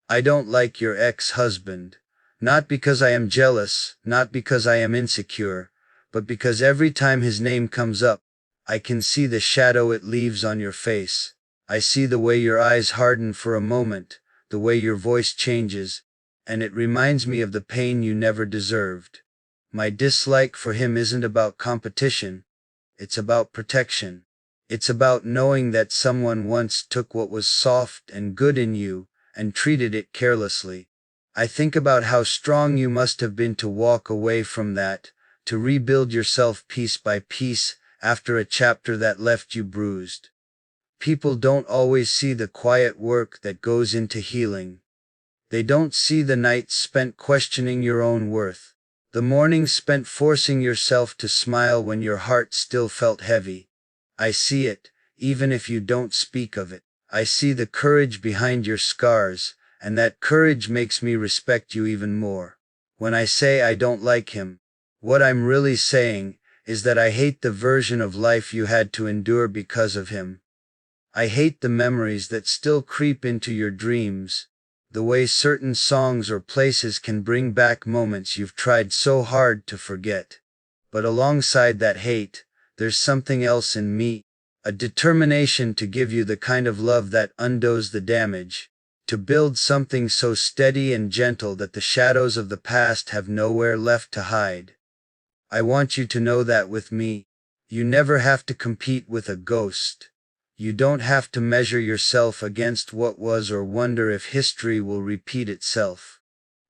I don't like your ex-husband. Not because I am jealous, not because I am insecure, but because every time his name comes up, I can see the shadow it leaves on your face. I see the way your eyes harden for a moment, the way your voice changes, and it reminds me of the pain you never deserved. My dislike for him isn't about competition. It's about protection. It's about knowing that someone once took what was soft and good in you and treated it carelessly. I think about how strong you must have been to walk away from that, to rebuild yourself piece by piece after a chapter that left you bruised. People don't always see the quiet work that goes into healing. They don't see the nights spent questioning your own worth, the mornings spent forcing yourself to smile when your heart still felt heavy. I see it, even if you don't speak of it. I see the courage behind your scars, and that courage makes me respect you even more. When I say I don't like him, what I'm really saying is that I hate the version of life you had to endure because of him. I hate the memories that still creep into your dreams, the way certain songs or places can bring back moments you've tried so hard to forget. But alongside that hate, there's something else in me, a determination to give you the kind of love that undoes the damage, to build something so steady and gentle that the shadows of the past have nowhere left to hide. I want you to know that with me, you never have to compete with a ghost. You don't have to measure yourself against what was or wonder if history will repeat itself.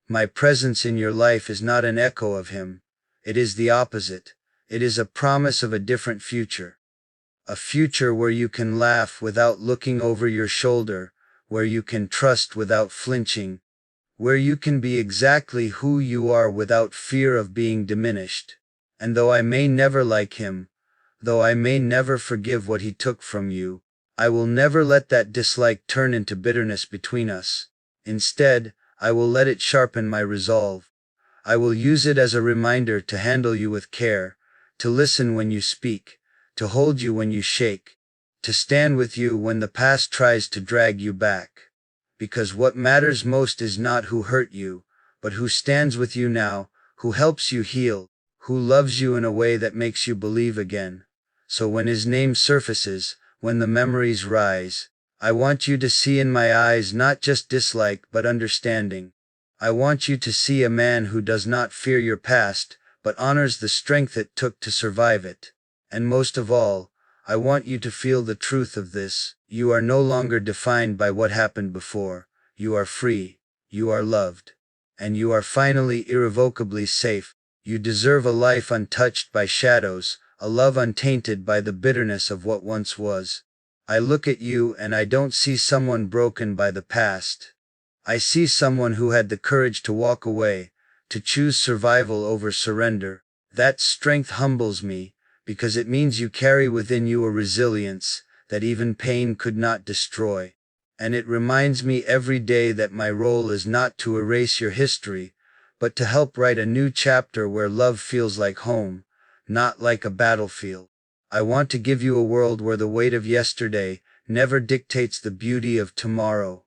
My presence in your life is not an echo of him. It is the opposite. It is a promise of a different future. A future where you can laugh without looking over your shoulder, where you can trust without flinching, where you can be exactly who you are without fear of being diminished. And though I may never like him, though I may never forgive what he took from you, I will never let that dislike turn into bitterness between us. Instead, I will let it sharpen my resolve. I will use it as a reminder to handle you with care, to listen when you speak, to hold you when you shake, to stand with you when the past tries to drag you back. Because what matters most is not who hurt you, but who stands with you now, who helps you heal, who loves you in a way that makes you believe again. So when his name surfaces, when the memories rise, I want you to see in my eyes not just dislike but understanding. I want you to see a man who does not fear your past, but honors the strength it took to survive it. And most of all, I want you to feel the truth of this. You are no longer defined by what happened before. You are free. You are loved. And you are finally irrevocably safe. You deserve a life untouched by shadows, a love untainted by the bitterness of what once was. I look at you and I don't see someone broken by the past. I see someone who had the courage to walk away, to choose survival over surrender. That strength humbles me, because it means you carry within you a resilience that even pain could not destroy. And it reminds me every day that my role is not to erase your history, but to help write a new chapter where love feels like home, not like a battlefield. I want to give you a world where the weight of yesterday never dictates the beauty of tomorrow.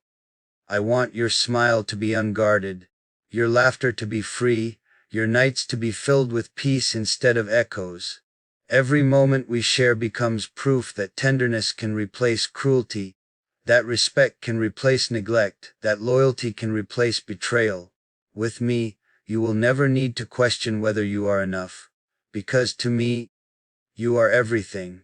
I want your smile to be unguarded, your laughter to be free, your nights to be filled with peace instead of echoes. Every moment we share becomes proof that tenderness can replace cruelty, that respect can replace neglect, that loyalty can replace betrayal. With me, you will never need to question whether you are enough, because to me, you are everything.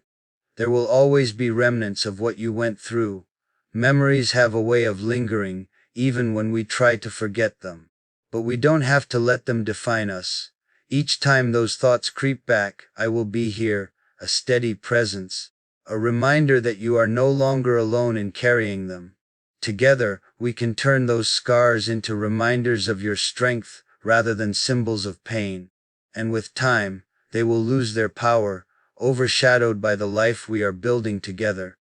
There will always be remnants of what you went through. Memories have a way of lingering, even when we try to forget them. But we don't have to let them define us. Each time those thoughts creep back, I will be here, a steady presence, a reminder that you are no longer alone in carrying them. Together, we can turn those scars into reminders of your strength rather than symbols of pain. And with time, they will lose their power, overshadowed by the life we are building together.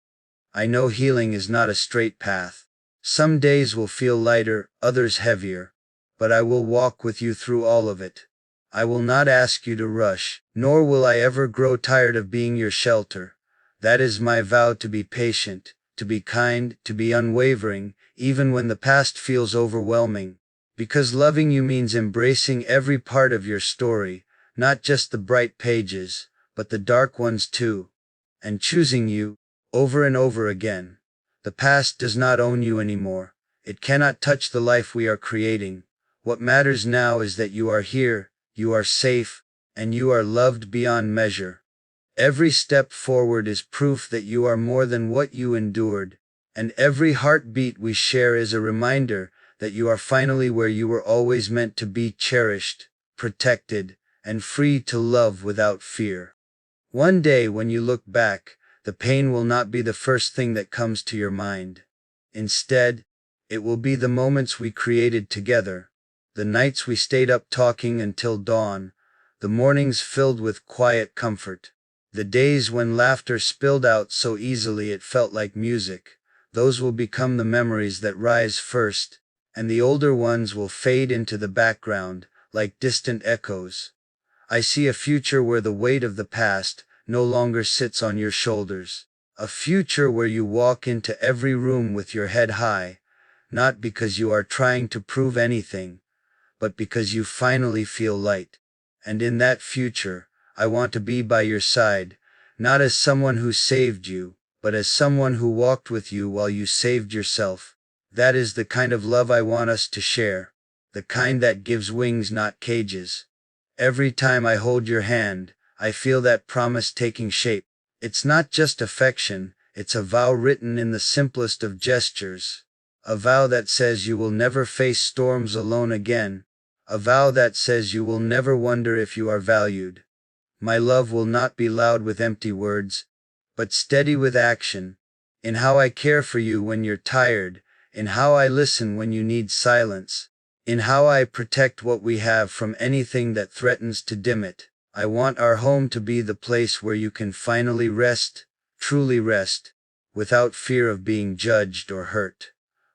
I know healing is not a straight path. Some days will feel lighter, others heavier. But I will walk with you through all of it. I will not ask you to rush, nor will I ever grow tired of being your shelter. That is my vow, to be patient, to be kind, to be unwavering, even when the past feels overwhelming. Because loving you means embracing every part of your story, not just the bright pages, but the dark ones too. And choosing you, over and over again. The past does not own you anymore. It cannot touch the life we are creating. What matters now is that you are here, you are safe, and you are loved beyond measure. Every step forward is proof that you are more than what you endured, and every heartbeat we share is a reminder that you are finally where you were always meant to be, cherished, protected, and free to love without fear. One day when you look back, the pain will not be the first thing that comes to your mind. Instead, it will be the moments we created together, the nights we stayed up talking until dawn, the mornings filled with quiet comfort, the days when laughter spilled out so easily it felt like music. Those will become the memories that rise first, and the older ones will fade into the background, like distant echoes. I see a future where the weight of the past no longer sits on your shoulders. A future where you walk into every room with your head high, not because you are trying to prove anything, but because you finally feel light. And in that future, I want to be by your side, not as someone who saved you, but as someone who walked with you while you saved yourself. That is the kind of love I want us to share, the kind that gives wings, not cages. Every time I hold your hand, I feel that promise taking shape. It's not just affection, it's a vow written in the simplest of gestures. A vow that says you will never face storms alone again. A vow that says you will never wonder if you are valued. My love will not be loud with empty words, but steady with action. In how I care for you when you're tired, in how I listen when you need silence, in how I protect what we have from anything that threatens to dim it. I want our home to be the place where you can finally rest, truly rest, without fear of being judged or hurt.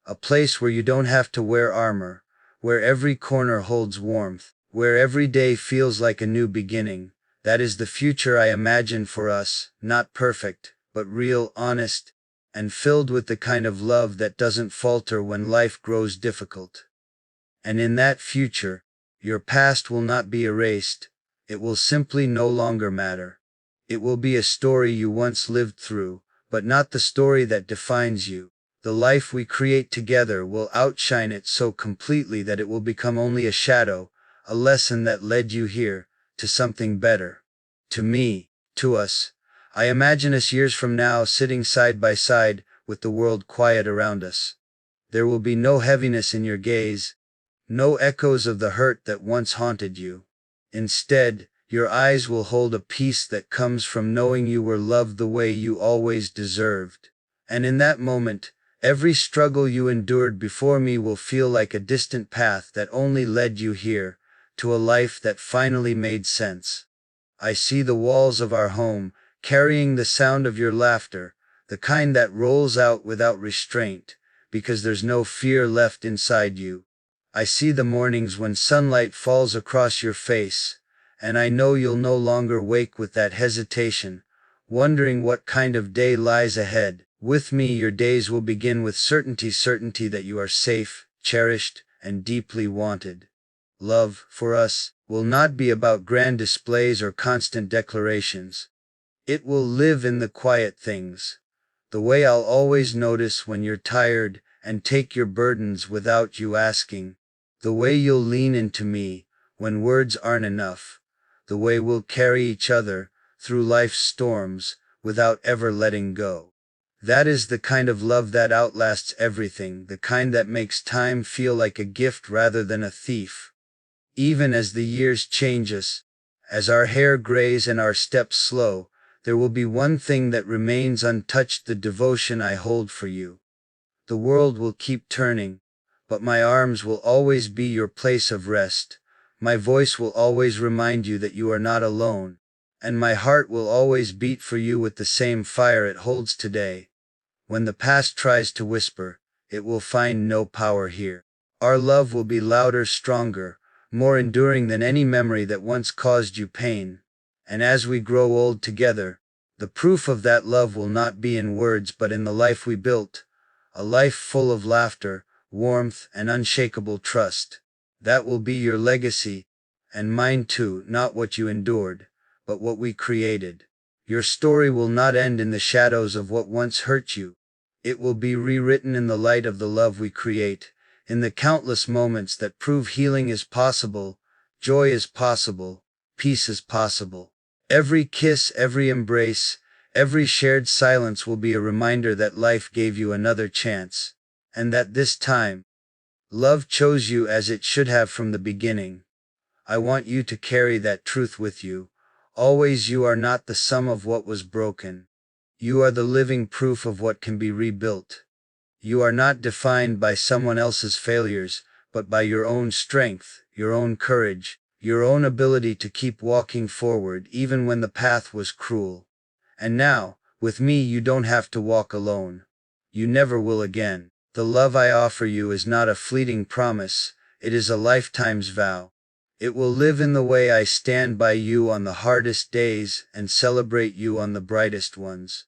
A place where you don't have to wear armor, where every corner holds warmth, where every day feels like a new beginning. That is the future I imagine for us, not perfect, but real, honest, and filled with the kind of love that doesn't falter when life grows difficult. And in that future, your past will not be erased. It will simply no longer matter. It will be a story you once lived through, but not the story that defines you. The life we create together will outshine it so completely that it will become only a shadow, a lesson that led you here, to something better. To me, to us. I imagine us years from now sitting side by side, with the world quiet around us. There will be no heaviness in your gaze, no echoes of the hurt that once haunted you. Instead, your eyes will hold a peace that comes from knowing you were loved the way you always deserved. And in that moment, every struggle you endured before me will feel like a distant path that only led you here, to a life that finally made sense. I see the walls of our home, carrying the sound of your laughter, the kind that rolls out without restraint, because there's no fear left inside you. I see the mornings when sunlight falls across your face, and I know you'll no longer wake with that hesitation, wondering what kind of day lies ahead. With me, your days will begin with certainty that you are safe, cherished, and deeply wanted. Love, for us, will not be about grand displays or constant declarations. It will live in the quiet things. The way I'll always notice when you're tired and take your burdens without you asking. The way you'll lean into me when words aren't enough. The way we'll carry each other through life's storms without ever letting go. That is the kind of love that outlasts everything, the kind that makes time feel like a gift rather than a thief. Even as the years change us, as our hair grays and our steps slow, there will be one thing that remains untouched: the devotion I hold for you. The world will keep turning, but my arms will always be your place of rest. My voice will always remind you that you are not alone, and my heart will always beat for you with the same fire it holds today. When the past tries to whisper, it will find no power here. Our love will be louder, stronger, more enduring than any memory that once caused you pain. And as we grow old together, the proof of that love will not be in words but in the life we built, a life full of laughter, warmth, and unshakable trust. That will be your legacy, and mine too, not what you endured, but what we created. Your story will not end in the shadows of what once hurt you. It will be rewritten in the light of the love we create, in the countless moments that prove healing is possible, joy is possible, peace is possible. Every kiss, every embrace, every shared silence will be a reminder that life gave you another chance, and that this time, love chose you as it should have from the beginning. I want you to carry that truth with you. Always, you are not the sum of what was broken. You are the living proof of what can be rebuilt. You are not defined by someone else's failures, but by your own strength, your own courage, your own ability to keep walking forward even when the path was cruel. And now, with me, you don't have to walk alone. You never will again. The love I offer you is not a fleeting promise, it is a lifetime's vow. It will live in the way I stand by you on the hardest days and celebrate you on the brightest ones.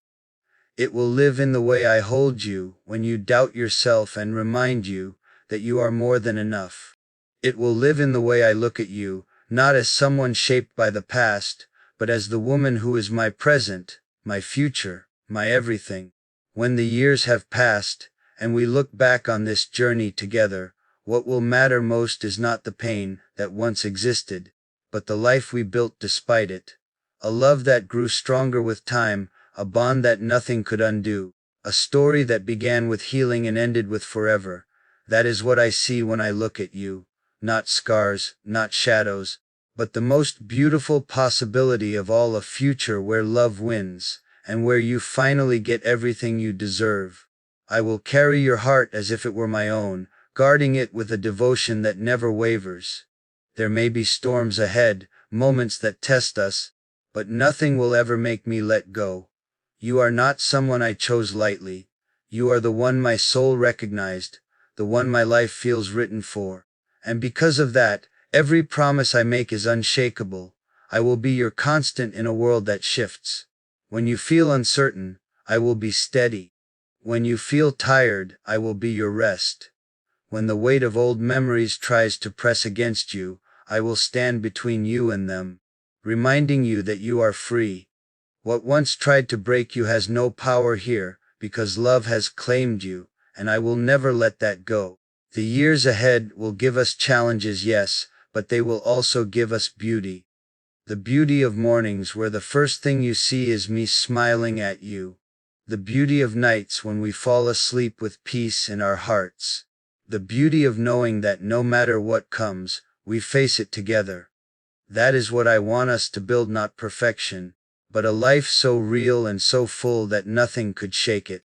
It will live in the way I hold you when you doubt yourself and remind you that you are more than enough. It will live in the way I look at you, not as someone shaped by the past, but as the woman who is my present, my future, my everything. When the years have passed, and we look back on this journey together, what will matter most is not the pain that once existed, but the life we built despite it. A love that grew stronger with time, a bond that nothing could undo, a story that began with healing and ended with forever. That is what I see when I look at you. Not scars, not shadows, but the most beautiful possibility of all, a future where love wins, and where you finally get everything you deserve. I will carry your heart as if it were my own, guarding it with a devotion that never wavers. There may be storms ahead, moments that test us, but nothing will ever make me let go. You are not someone I chose lightly. You are the one my soul recognized, the one my life feels written for. And because of that, every promise I make is unshakable. I will be your constant in a world that shifts. When you feel uncertain, I will be steady. When you feel tired, I will be your rest. When the weight of old memories tries to press against you, I will stand between you and them, reminding you that you are free. What once tried to break you has no power here, because love has claimed you, and I will never let that go. The years ahead will give us challenges, yes, but they will also give us beauty. The beauty of mornings where the first thing you see is me smiling at you. The beauty of nights when we fall asleep with peace in our hearts. The beauty of knowing that no matter what comes, we face it together. That is what I want us to build, not perfection, but a life so real and so full that nothing could shake it.